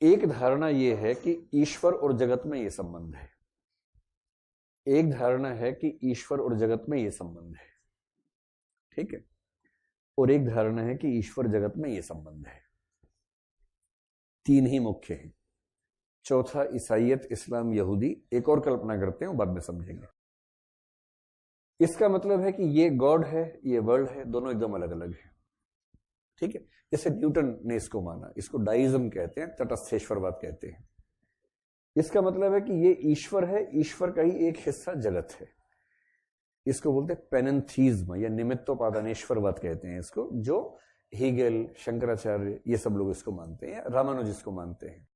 एक धारणा यह है कि ईश्वर और जगत में यह संबंध है। एक धारणा है कि ईश्वर और जगत में यह संबंध है, ठीक है। और एक धारणा है कि ईश्वर जगत में यह संबंध है। तीन ही मुख्य हैं। चौथा ईसाइयत, इस्लाम, यहूदी एक और कल्पना करते हैं, बाद में समझेंगे। इसका मतलब है कि ये गॉड है, ये वर्ल्ड है, दोनों एकदम अलग अलग है, ठीक है। जैसे न्यूटन ने इसको माना, इसको डाइज्म कहते हैं, तटस्थेश्वरवाद कहते हैं। इसका मतलब है कि ये ईश्वर है, ईश्वर का ही एक हिस्सा जगत है। इसको बोलते हैं पेनेंथीज्म या निमित्तोपादानेश्वरवाद कहते हैं इसको, जो हीगेल, शंकराचार्य ये सब लोग इसको मानते हैं, रामानुज इसको मानते हैं।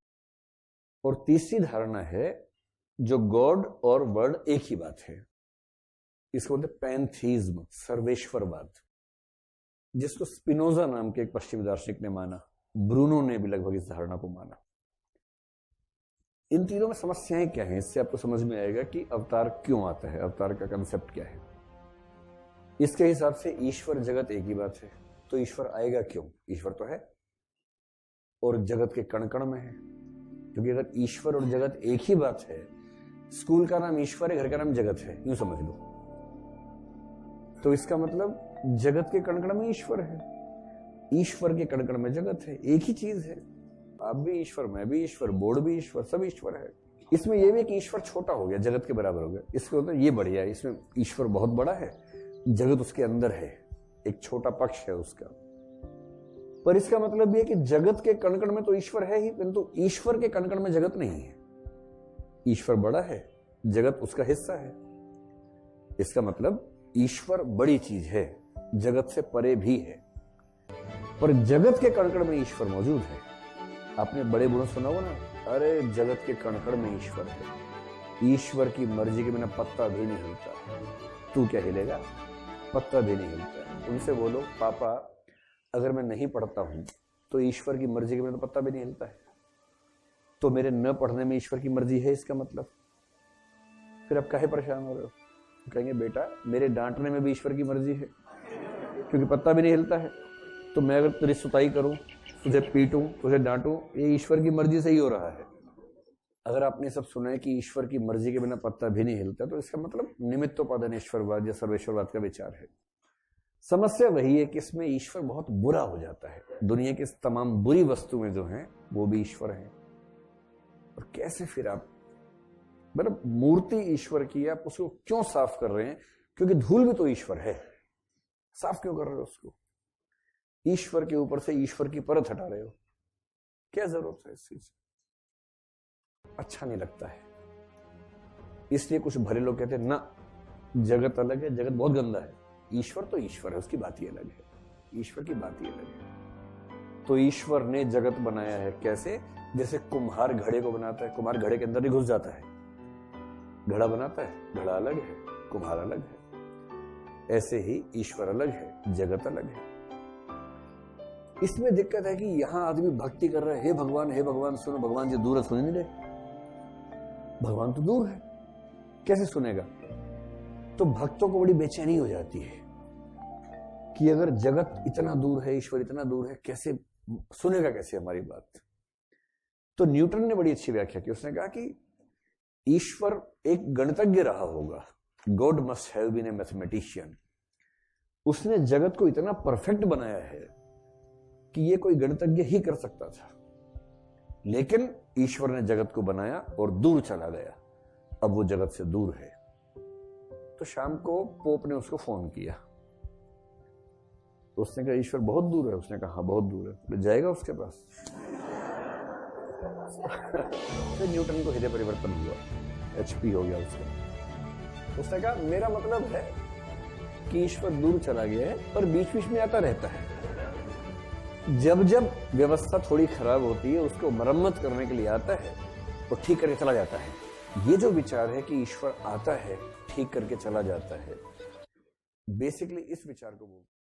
और तीसरी धारणा है जो गॉड और वर्ल्ड एक ही बात है, इसको बोलते हैं पैंथीज्म, सर्वेश्वरवाद, जिसको स्पिनोजा नाम के एक पश्चिमी दार्शनिक ने माना। ब्रूनो ने भी लगभग इस धारणा को माना। इन तीनों में समस्याएं क्या हैं, इससे आपको समझ में आएगा कि अवतार क्यों आता है, अवतार का कंसेप्ट क्या है। इसके हिसाब से ईश्वर जगत एक ही बात है, तो ईश्वर आएगा क्यों? ईश्वर तो है और जगत के कण कण में है। क्योंकि अगर ईश्वर और जगत एक ही बात है, स्कूल का नाम ईश्वर है, घर का नाम जगत है, यूं समझ लो, तो इसका मतलब जगत के कण कण में ईश्वर है, ईश्वर के कण कण में जगत है, एक ही चीज है। आप भी ईश्वर, मैं भी ईश्वर, बोर्ड भी ईश्वर, सब ईश्वर है। इसमें यह भी कि ईश्वर छोटा हो गया, जगत के बराबर हो गया, इसके मतलब ये बढ़िया है, इसमें ईश्वर बहुत बड़ा है, जगत उसके अंदर है, एक छोटा पक्ष है उसका। पर इसका मतलब यह कि जगत के कण कण में तो ईश्वर है ही, किंतु ईश्वर के कण कण में जगत नहीं है। ईश्वर बड़ा है, जगत उसका हिस्सा है। इसका मतलब ईश्वर बड़ी चीज है, जगत से परे भी है, पर जगत के कण कण में ईश्वर मौजूद है। आपने बड़े बूढ़ों सुना हो ना, अरे जगत के कण कण में ईश्वर है, ईश्वर की मर्जी के बिना पत्ता भी नहीं हिलता। तू क्या हिलेगा? पत्ता भी नहीं हिलता। उनसे बोलो, पापा अगर मैं नहीं पढ़ता हूं तो ईश्वर की मर्जी के बिना तो पत्ता भी नहीं हिलता है, तो मेरे न पढ़ने में ईश्वर की मर्जी है, इसका मतलब फिर आप काहे परेशान हो रहे हो? कहेंगे बेटा मेरे डांटने में भी ईश्वर की मर्जी है, क्योंकि पत्ता भी नहीं हिलता है। तो मैं अगर तेरी सुताई करूं, तुझे पीटूं, तुझे डांटूं, ये ईश्वर की मर्जी से ही हो रहा है। अगर आपने सब सुना है कि ईश्वर की मर्जी के बिना पत्ता भी नहीं हिलता, तो इसका मतलब निमित्तोपादानेश्वरवाद या सर्वेश्वरवाद का विचार है। समस्या वही है कि इसमें ईश्वर बहुत बुरा हो जाता है। दुनिया की तमाम बुरी वस्तुएं जो हैं वो भी ईश्वर हैं। और कैसे फिर आप, मतलब मूर्ति ईश्वर की, आप उसको क्यों साफ कर रहे हैं? क्योंकि धूल भी तो ईश्वर है, साफ क्यों कर रहे हो उसको? ईश्वर के ऊपर से ईश्वर की परत हटा रहे हो, क्या जरूरत है इस चीज? अच्छा नहीं लगता है। इसलिए कुछ भले लोग कहते हैं ना, जगत अलग है, जगत बहुत गंदा है, ईश्वर तो ईश्वर है, उसकी बात ही अलग है, ईश्वर की बात ही अलग है। तो ईश्वर ने जगत बनाया है कैसे? जैसे कुम्हार घड़े को बनाता है, कुम्हार घड़े के अंदर ही घुस जाता है, घड़ा बनाता है, घड़ा अलग है, कुम्हार अलग है। ऐसे ही ईश्वर अलग है, जगत अलग है। इसमें दिक्कत है कि यहां आदमी भक्ति कर रहा है, हे भगवान सुनो, भगवान जी दूर है, सुन नहीं रहे। भगवान तो दूर है, कैसे सुनेगा? तो भक्तों को बड़ी बेचैनी हो जाती है कि अगर जगत इतना दूर है, ईश्वर इतना दूर है, कैसे सुनेगा, कैसे हमारी बात? तो न्यूटन ने बड़ी अच्छी व्याख्या की। उसने कहा कि ईश्वर एक गणितज्ञ रहा होगा, God must have been a mathematician. उसने जगत को इतना परफेक्ट बनाया है कि ये कोई गणितज्ञ ही कर सकता था, लेकिन ईश्वर ने जगत को बनाया और दूर चला गया, अब वो जगत से दूर है। तो शाम को पोप ने उसको फोन किया, तो उसने कहा ईश्वर बहुत दूर है। उसने कहा हाँ बहुत दूर है, तो जाएगा उसके पास? तो न्यूटन को हृदय परिवर्तन हुआ, HP हो गया उसका। उसने कहा मेरा मतलब है कि ईश्वर दूर चला गया है, पर बीच बीच में आता रहता है। जब जब व्यवस्था थोड़ी खराब होती है, उसको मरम्मत करने के लिए आता है और ठीक करके चला जाता है। ये जो विचार है कि ईश्वर आता है, ठीक करके चला जाता है, बेसिकली इस विचार को बोलते हैं।